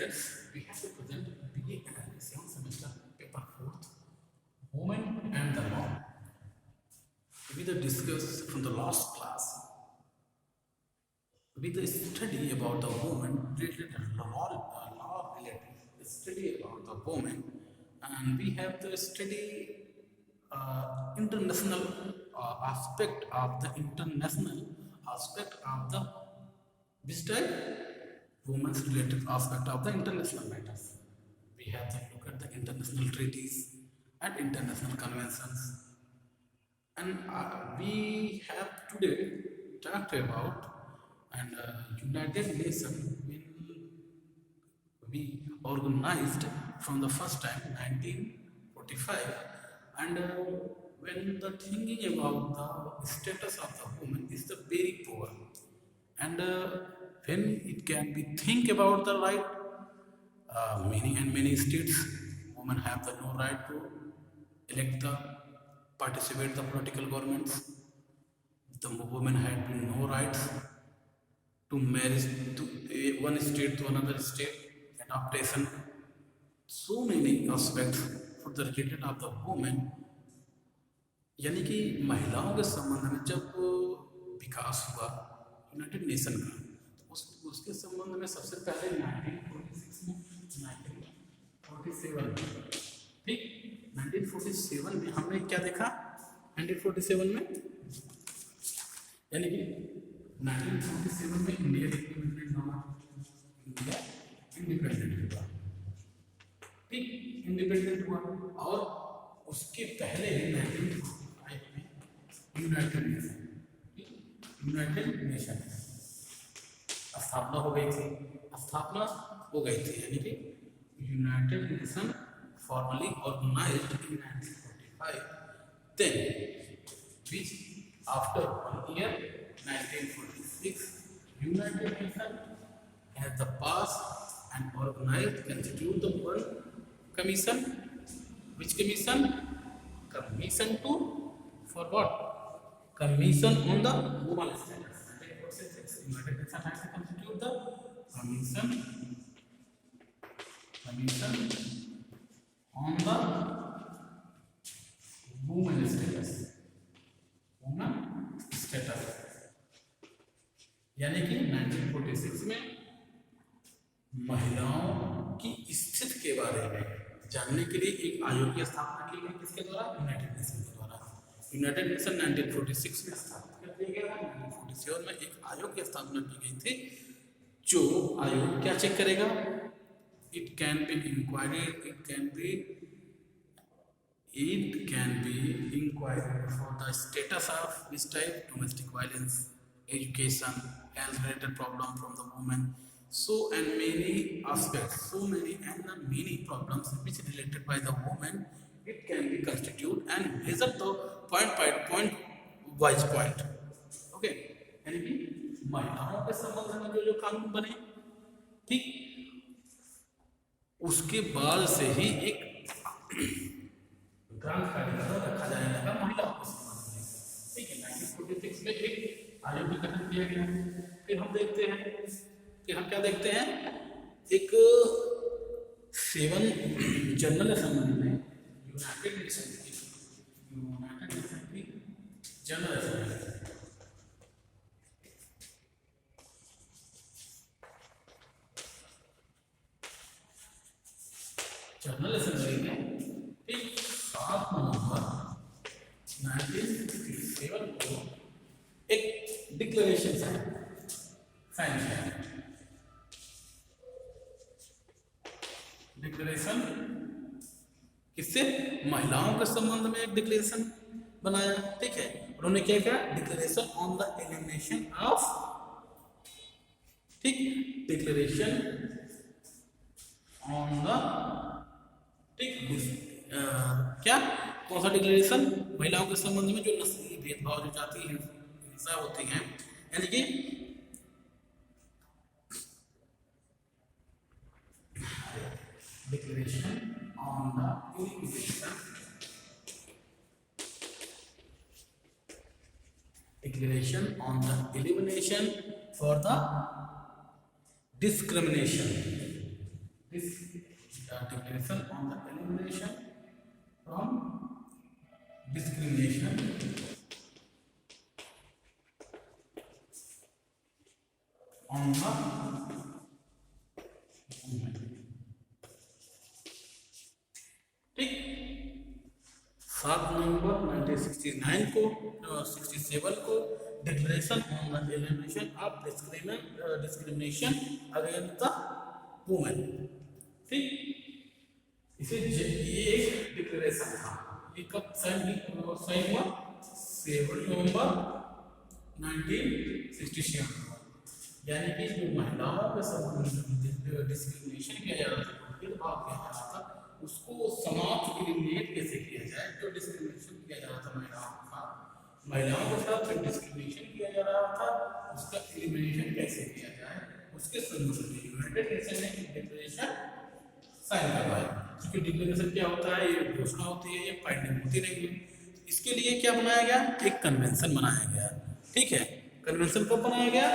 students, we have to present BA and 7th semester paper 4th, Women and the Law. We will discuss from the last class with the study about the woman related law related study about the woman, and we have the study international aspect of the this type women's related aspect of the international matters. We have to look at the international treaties and international conventions, and we have today talked about and United Nations will be organized from the first time 1945, and when the thinking about the status of the woman is the very poor, and when it can be think about the right, many states women have the no right to elect the participate the political governments. The women had been no rights to marriage to one state to another state, adaptation, so many aspects for the related of the women. यानी कि महिलाओं के संबंध में जब विकास हुआ United nation का, तो उसके संबंध में सबसे पहले 1946 में 1947 में, ठीक 1947 में हमने क्या देखा 1947 में, यानी कि 1947 में इंडिया इंडिपेंडेंट हुआ, ठीक इंडिपेंडेंट हुआ, और उसके पहले 1945 में यूनाइटेड नेशन स्थापना हो गई थी, यानी कि United nation formally organized in 1945. Then, which after 1 year, 1946, United Nations has the pass and organized, constitute the one commission. Which commission? Commission to for what? Commission on the woman status. 1946, United Nations has to constitute the commission on the woman status. यानी कि 1946 में महिलाओं की स्थिति के बारे में जानने के लिए एक आयोग की स्थापना की गई, किसके द्वारा? यूनाइटेड नेशन के द्वारा। यूनाइटेड नेशन 1946 में स्थापित कर दिया गया था। 1947 में एक आयोग की स्थापना की गई थी, जो आयोग क्या चेक करेगा? It can be inquired for the status of this type, domestic violence, education, health related problem from the woman, so and many aspects, many problems which related by the woman, it can be constitute and measure the point by point wise point. Okay, यानी कि महिलाओं के संबंध में जो कानून बने, ठीक, उसके बाद से ही एक ग्रांट कार्यक्रम रखा जाने लगा महिलाओं के संबंध में, ठीक है। 1946 में एक आयोग का गठन किया गया। फिर हम क्या देखते हैं, एक 7 जनरल असेंबली में यूनाइटेड नेशन की जनरल असेंबली, में 7 नवंबर 1957 को एक डिक्लेरेशन साइन किया। डिक्लेरेशन किससे? महिलाओं के संबंध में एक डिक्लेरेशन बनाया, ठीक है। उन्होंने क्या किया? Declaration on the elimination of, ठीक, डिक्लेरेशन ऑन द, ठीक, क्या कौन सा डिक्लेरेशन? महिलाओं के संबंध में जो नस्लीय भेदभाव, जो जाति हिंसा होती है, यानी कि declaration on the elimination for the discrimination declaration on the elimination from discrimination on the women. ठीक, 7 नवंबर 1969 को 67 को declaration on the elimination of discrimination against the women. ठीक, इसे ये एक डिक्लेरेशन था, ये कब साइन हुआ? 7 नवंबर 1967 को। यानी कि जो महिलाओं के संबंध डिस्क्रिमिनेशन किया जा रहा था, भेदभाव किया जा रहा था, उसको समाप्त एलिमिनेट कैसे किया जाए। जो डिस्क्रिमिनेशन किया जा रहा था महिलाओं के साथ जो डिस्क्रिमिनेशन किया जा रहा था, उसका एलिमिनेशन कैसे किया जाए, उसके संबंध में यूनाइटेड नेशन ने एक डिक्लेरेशन साइन करवाया। क्योंकि डिक्लेरेशन क्या होता है, ये घोषणा होती है, ये बाइंडिंग होती नहीं है। इसके लिए क्या बनाया गया? एक कन्वेंशन बनाया गया। ठीक है, कन्वेंशन कब बनाया गया?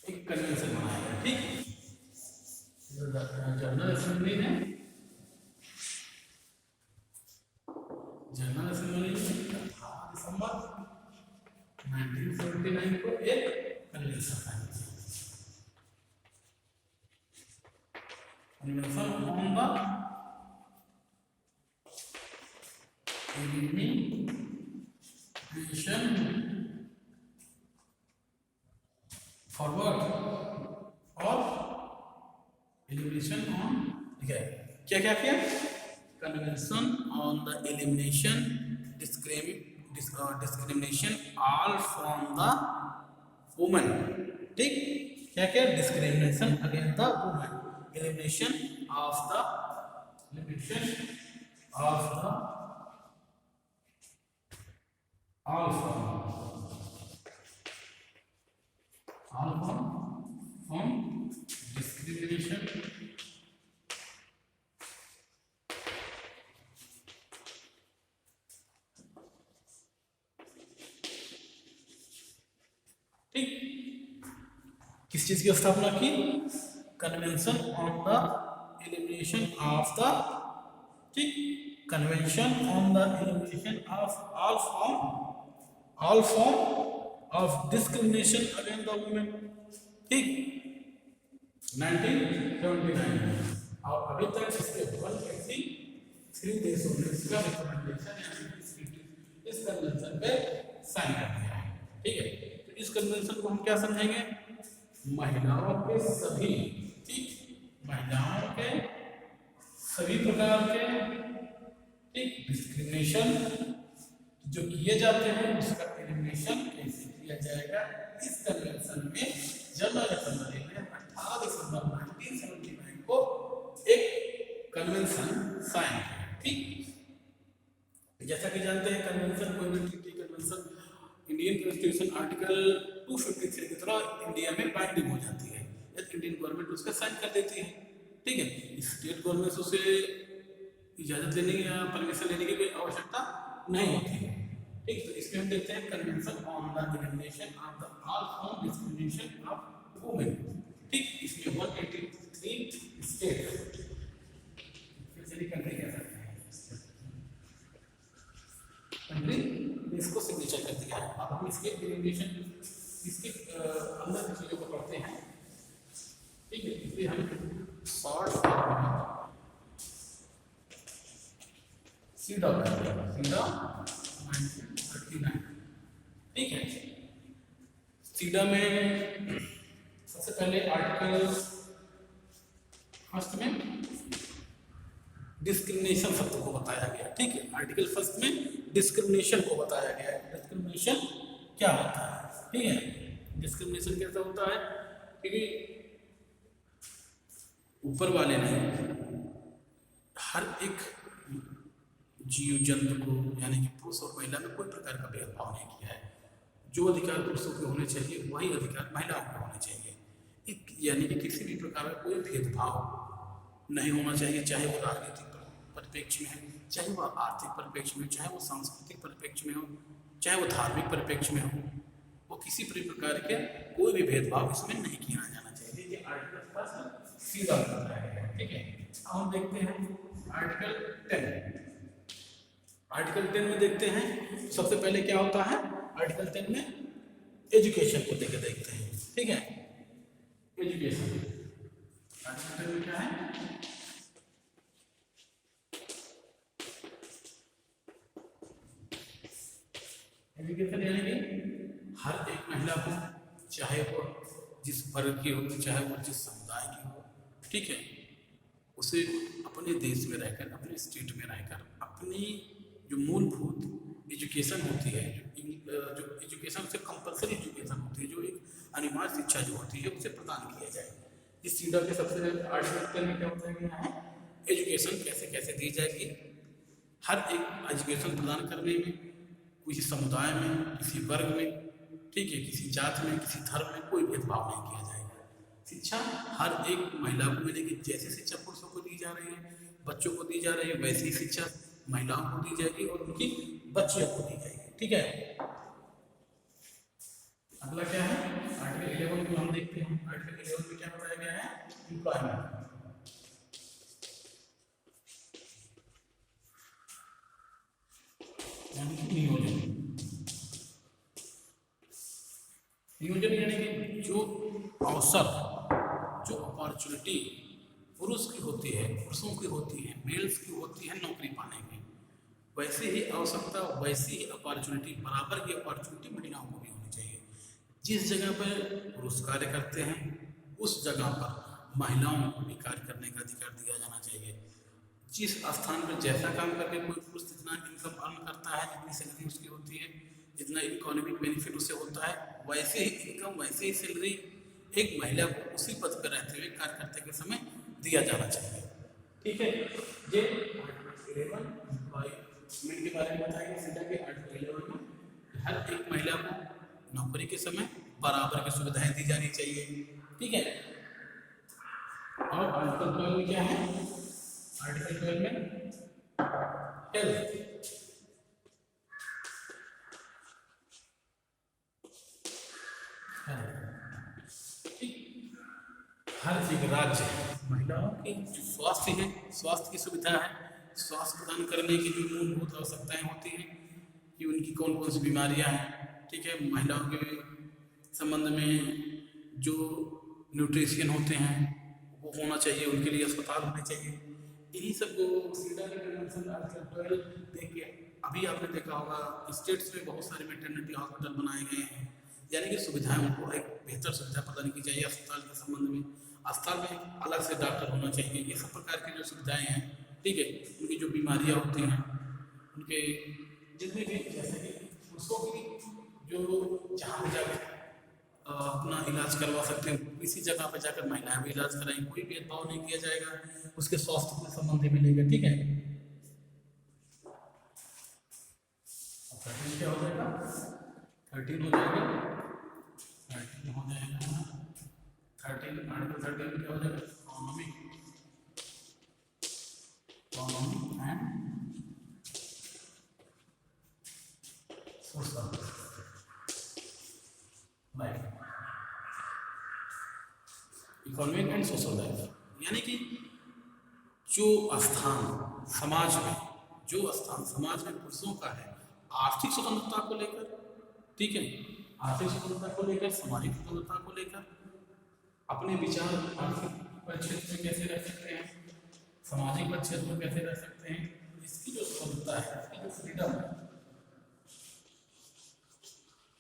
एक कन्वेंशन बनाया गया। ठीक, जनरल असेंबली ने 18 दिसंबर 1979 को एक कन्वेंशन साइन किया। Convention on the elimination forward और एलिमिनेशन ऑन, ठीक है, क्या क्या किया? Convention on the elimination discrimination all from the women. ठीक, क्या क्या? Discrimination against the women, elimination of the all from discrimination ठीक, किस चीज की स्थापना की? Convention on the elimination of the, ठीक, convention on the elimination of all form of discrimination against the women. ठीक, 1979। और अभी तक इसके 183 देशों ने इसका रिकमेंडेशन इस कन्वेंशन पे साइन कर दिया है। ठीक है, तो इस कन्वेंशन को हम क्या समझेंगे? महिलाओं के सभी, ठीक, महिलाओं के सभी प्रकार के, ठीक, डिस्क्रिमिनेशन जो किए जाते हैं उसका एलिमिनेशन कैसे किया जाएगा, इस कन्वेंशन में जनरल असेंबली ने 18 दिसंबर 1979 को एक कन्वेंशन साइन किया। ठीक, जैसा कि जानते हैं कन्वेंशन, कोई भी treaty convention Indian constitution article 253 की तरह इंडिया में बाइंडिंग हो जाती है, इंडियन गवर्नमेंट उसका साइन कर देती है। ठीक है, स्टेट गवर्नमेंट उसे इजाजत लेने या परमिशन लेने की कोई आवश्यकता नहीं होती है। ठीक, तो इसमें हम देखते हैं convention on the elimination of the all form discrimination of women. ठीक, इसमें 183 स्टेट कंट्री कह सकते हैं, कंट्री इसको सिग्नेचर कर दिया है। अब हम इसके एलिमिनेशन, इसके अंदर की चीजों को पढ़ते हैं। ठीक है, इसलिए हम शॉर्ट सीडा 1939। ठीक है, सीडा में सबसे पहले आर्टिकल फर्स्ट में डिस्क्रिमिनेशन शब्द को बताया गया। ठीक है, आर्टिकल फर्स्ट में डिस्क्रिमिनेशन को बताया गया है। डिस्क्रिमिनेशन क्या होता है? ठीक है, डिस्क्रिमिनेशन कैसा होता है? क्योंकि ऊपर वाले ने हर एक जीव जंतु को, यानी कि पुरुष और महिला में कोई प्रकार का भेदभाव नहीं किया है। जो अधिकार पुरुषों के होने चाहिए वही अधिकार महिलाओं के होने चाहिए। यानी कि किसी भी प्रकार का कोई भेदभाव नहीं होना चाहिए, चाहे वो राजनीतिक परिप्रेक्ष्य में है, चाहे वो आर्थिक परिप्रेक्ष्य में, चाहे वो सांस्कृतिक परिप्रेक्ष्य में हो, चाहे वो धार्मिक परिप्रेक्ष्य में हो, वो किसी भी प्रकार के कोई भी भेदभाव इसमें नहीं किया जाना चाहिए। ये आर्टिकल फर्स्ट सीधा बताया गया है, ठीक है। अब हम देखते हैं आर्टिकल 10। आर्टिकल 10 में देखते हैं सबसे पहले क्या होता है। आर्टिकल 10 में एजुकेशन को लेकर देखते हैं, ठीक है। एजुकेशन आर्टिकल 10 में क्या है, एजुकेशन यानी कि हर एक महिला को, चाहे वो जिस वर्ग की हो, चाहे वो जिस समुदाय की हो, ठीक है, उसे अपने देश में रहकर, अपने स्टेट में रहकर अपनी जो मूलभूत एजुकेशन होती है, जो एजुकेशन से कंपलसरी एजुकेशन होती है, जो एक अनिवार्य शिक्षा जो होती है, उसे प्रदान किया जाए। इस सीडा के सबसे आर्टिकल में क्या बताया गया है, एजुकेशन कैसे कैसे दी जाएगी। हर एक एजुकेशन प्रदान करने में किसी समुदाय में, किसी वर्ग में, ठीक है, किसी जात में, किसी धर्म में कोई भेदभाव नहीं किया जाएगा। शिक्षा हर एक महिला को मिलेगी। जैसी शिक्षा पुरुषों को दी जा रही है, बच्चों को दी जा रही है, वैसी ही शिक्षा महिलाओं को दी जाएगी और उनकी बच्चियों को दी जाएगी, ठीक है। अगला क्या है, आर्टिकल 11 को हम देखते हैं। आर्टिकल 11 में क्या बताया गया है, एम्प्लॉयमेंट यानी कि नियोजन। नियोजन यानी कि जो अवसर, जो अपॉर्चुनिटी पुरुष की होती है, पुरुषों की होती है, मेल्स की होती है नौकरी पाने की, वैसे ही आवश्यकता, वैसी ही अपॉर्चुनिटी, बराबर की अपॉर्चुनिटी महिलाओं को भी होनी चाहिए। जिस जगह पर पुरुष कार्य करते हैं, उस जगह पर महिलाओं को भी कार्य करने का अधिकार दिया जाना चाहिए। जिस स्थान पर जैसा काम करके कोई पुरुष जितना इनकम अर्न करता है, जितनी सैलरी उसकी होती है, जितना इकोनॉमिक बेनिफिट उससे होता है, वैसे ही इनकम, वैसे ही सैलरी एक महिला को उसी पद पर रहते हुए कार्य करते के समय दिया जाना चाहिए, ठीक है। ये आर्टिकल 11 एम्प्लॉयमेंट के बारे में बताया गया कि आर्टिकल 11 में हर एक महिला को नौकरी के समय बराबर की सुविधाएं दी जानी चाहिए, ठीक है। और आर्टिकल 12 में क्या है, आर्टिकल 12 में हेल्थ, हर एक राज्य महिलाओं की जो स्वास्थ्य है, स्वास्थ्य की सुविधा है, स्वास्थ्य प्रदान करने की जो मूलभूत आवश्यकताएं होती हैं कि उनकी कौन कौन सी बीमारियां हैं, ठीक है। महिलाओं के संबंध में जो न्यूट्रिशन होते हैं वो होना चाहिए, उनके लिए अस्पताल होने चाहिए। इन्हीं सब को सीडा के कन्वेंशन आर्टिकल 12 देख के अभी आपने देखा होगा स्टेट्स में बहुत सारे मैटरनिटी हॉस्पिटल बनाए गए हैं, यानी कि सुविधाएं उनको एक बेहतर सुविधा प्रदान की चाहिए। अस्पताल के संबंध में, अस्पताल में अलग से डॉक्टर होना चाहिए। ये सब प्रकार की जो सुविधाएं हैं, ठीक है, उनकी जो बीमारियां होती हैं, उनके जितने भी, जैसे कि पुरुषों की जो जहाँ जाकर अपना इलाज करवा सकते हैं, इसी जगह पर जाकर महिलाएं भी इलाज कराएंगी, कोई भेदभाव नहीं किया जाएगा उसके स्वास्थ्य के संबंध में लेकर, ठीक है। 13 क्या हो जाएगा, 13 हो जाएगा, 13 हो जाएगा, 13 आर्टिकल 13 में क्या हो जाएगा, economy and social life, economic and social life, यानी कि जो स्थान समाज में, जो स्थान समाज में पुरुषों का है आर्थिक स्वतंत्रता को लेकर, ठीक है, आर्थिक स्वतंत्रता को लेकर, सामाजिक स्वतंत्रता को लेकर, अपने विचार आर्थिक परिक्षेत्र में कैसे रह सकते हैं, सामाजिक परिक्षेत्र में कैसे रह सकते हैं, इसकी जो स्वतंत्रता है, इसकी जो फ्रीडम है,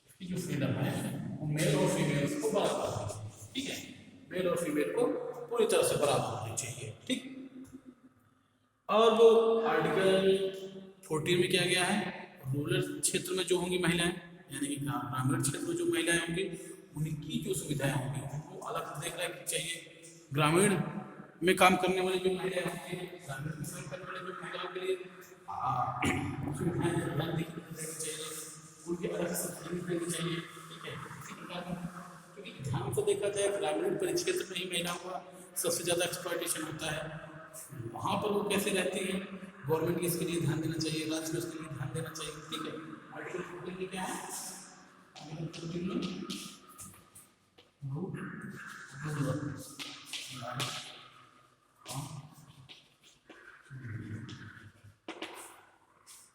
इसकी जो फ्रीडम है वो मेल और फीमेल को बराबर है, ठीक है। मेल और फीमेल को पूरी तरह से बराबर होनी चाहिए, ठीक। और वो आर्टिकल 14 में क्या गया है, रूरल क्षेत्र में जो होंगी महिलाएं, यानी कि ग्रामीण क्षेत्र में जो महिलाएं होंगी, उनकी जो सुविधाएं होंगी उनको अलग से देख रखनी चाहिए। ग्रामीण में काम करने वाली जो महिलाएं होती हैं, ग्रामीण में काम करने वाली जो महिलाओं के लिए सुविधाएं अलग देनी चाहिए, उनके अलग से देनी चाहिए, ठीक है। इसी प्रकार क्योंकि ध्यान से देखा जाए ग्रामीण परिक्षेत्र में ही महिलाओं का सबसे ज़्यादा एक्सप्लॉयटेशन होता है, वहाँ पर वो कैसे रहती है, गवर्नमेंट की इसके लिए ध्यान देना चाहिए, राज्य को इसके लिए ध्यान देना चाहिए, ठीक है। आर्टिकल 14 में क्या है, आर्टिकल 14 में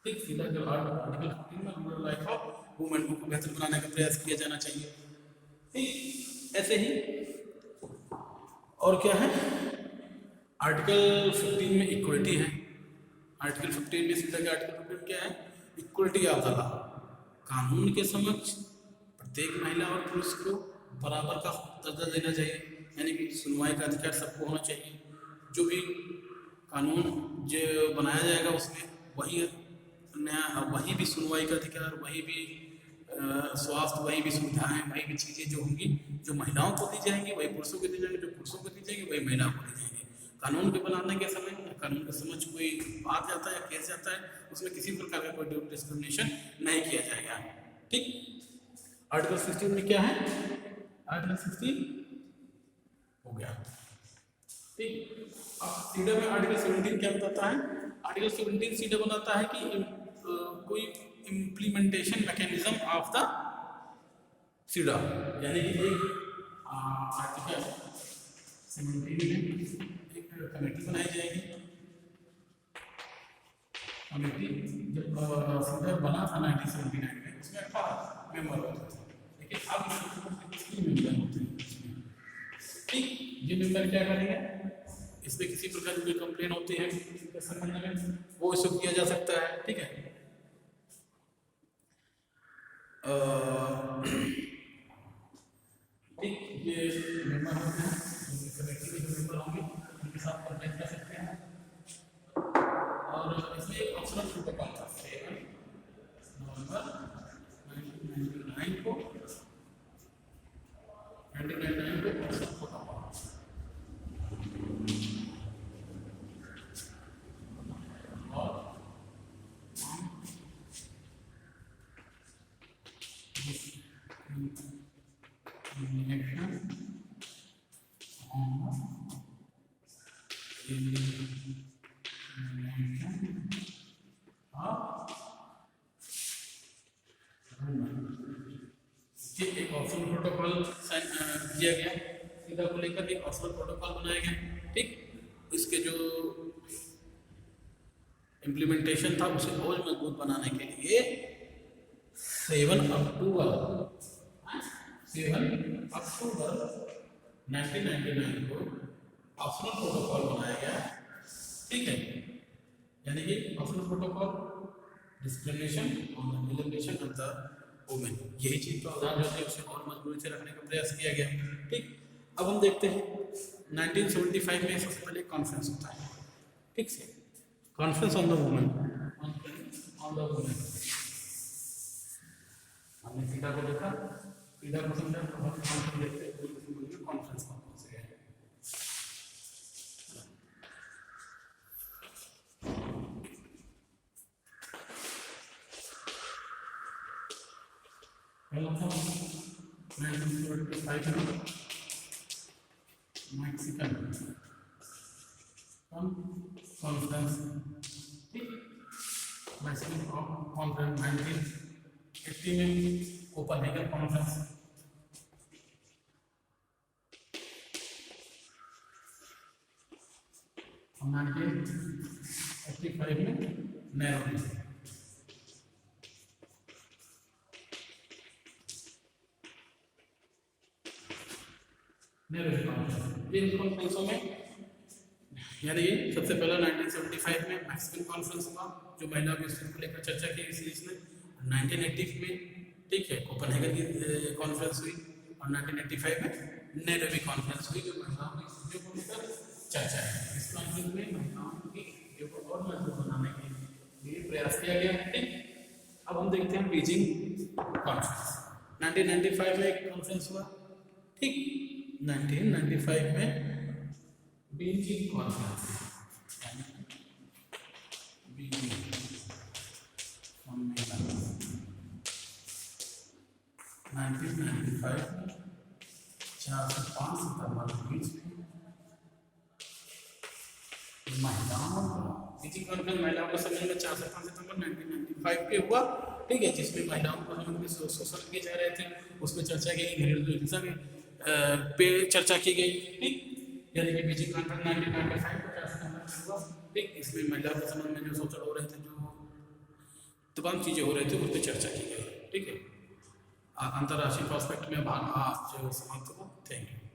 ठीक, सीधा जो आर्टिकल 15 में रूरल लाइफ ऑफ वुमेन को बेहतर बनाने का प्रयास किया जाना चाहिए। ठीक, ऐसे ही और क्या है, आर्टिकल 15 में इक्वलिटी है। आर्टिकल 15 में सीधा क्या आर्टिकल 15 क्या है, इक्वलिटी ऑफ द लॉ, कानून के समक्ष प्रत्येक महिला और पुरुष को बराबर का दर्जा देना चाहिए, यानी कि सुनवाई का अधिकार सबको होना चाहिए। जो भी कानून जो बनाया जाएगा उसमें वही नया, वही भी सुनवाई का अधिकार, वही भी स्वास्थ्य, वही भी सुविधाएं, वही भी चीज़ें जो होंगी जो महिलाओं को दी जाएंगी वही पुरुषों को दी जाएंगी, जो पुरुषों को दी जाएंगी वही महिलाओं को दी जाएंगी। कानून के बनाने के समय, कानून के समझ कोई बात जाता है या केस जाता है, उसमें किसी प्रकार का कोई डिस्क्रिमिनेशन नहीं किया जाएगा। ठीक, आर्टिकल 16 में क्या है, आर्टिकल 16 हो गया। ठीक, अब सीधा में आर्टिकल 17 क्या बताता है, आर्टिकल 17 सीधा बनाता है कि कोई implementation mechanism of the SIDA, यानी कि एक आर्टिकल 17 में एक कमेटी बनाई जाएगी। कमेटी जब सीडा बना था 1979 में, उसमें 18 मेंबर होते थे, लेकिन अब इसमें मेंबर होते हैं। ठीक, ये मेंबर क्या करेंगे, इसमें किसी प्रकार की कंप्लेन होती है इसके संबंध में वो इशू किया जा सकता है। ठीक है, ठीक, ये मेंबर होते हैं, कमेटी के जो मेंबर होंगे उनके साथ कंप्लेन कर सकते हैं। और इसमें एक ऑप्शनल प्रोटोकॉल था 7 नवंबर 1999 को ऑप्शनल प्रोटोकॉल, एक ऑप्शनल प्रोटोकॉल दिया गया, सीधा को लेकर एक ऑप्शनल प्रोटोकॉल बनाया गया। ठीक, इसके जो इम्प्लीमेंटेशन था उसे और मजबूत बनाने के लिए 7 अक्टूबर 1999 को ऑप्शनल प्रोटोकॉल बनाया गया। ठीक है, यानी कि optional protocol discrimination on the elimination of the women, यही चीज का उदाहरण जो है उसे और मजबूती से रखने का प्रयास किया गया। ठीक, अब हम देखते हैं 1975 में सबसे पहले कॉन्फ्रेंस होता है। ठीक से, conference on the women, conference on the women, हमने सीधा को देखा, सीधा को समझा, तो हम कॉन्फ्रेंस देखते हैं, कॉन्फ्रेंस कौन से है। मैक्सिकन कॉन्फ्रेंस, मैक्सिकन कॉन्फ्रेंस 1980 में, कोपेनहेगन कॉन्फ्रेंस 1985 में, नैरोबी इन कॉन्फ्रेंसों में, यानी सबसे पहला 1975 में मैक्सिकन कॉन्फ्रेंस हुआ जो महिला के स्थिति को लेकर चर्चा की सीरीज में। 1980 में, ठीक है, कोपेनहेगन की कॉन्फ्रेंस हुई, और 1985 में नैरोबी कॉन्फ्रेंस हुई जो महिलाओं की स्थिति को लेकर चर्चा है। इस कॉन्फ्रेंस में महिलाओं की स्थिति को और मजबूत बनाने के लिए प्रयास किया गया। ठीक, अब हम देखते हैं बीजिंग कॉन्फ्रेंस। 1995 में एक कॉन्फ्रेंस हुआ। ठीक, 1995 में बीजिंग कॉन्फ्रेंस, बीजिंग सम्मेलन 1995 में 4 से 5 सितंबर के बीच में महिलाओं बीजिंग कॉन्फ्रेंस महिलाओं का सम्मेलन 4 से 5 सितंबर 1995 पे हुआ। ठीक है, जिसमें महिलाओं को शोषण किए जा रहे थे, उसमें चर्चा की गई, पे चर्चा की गई। ठीक, यानी कि बीजिंग कॉन्फ्रेंस 1995 को 4 सितंबर में हुआ। ठीक, इसमें महिलाओं के संबंध में जो शोषण हो रहे थे, जो तमाम चीज़ें हो रही थी, उस पर चर्चा की गई। ठीक है, अंतर्राष्ट्रीय प्रोस्पेक्ट में भाग आज समाप्त हुआ। Thank you.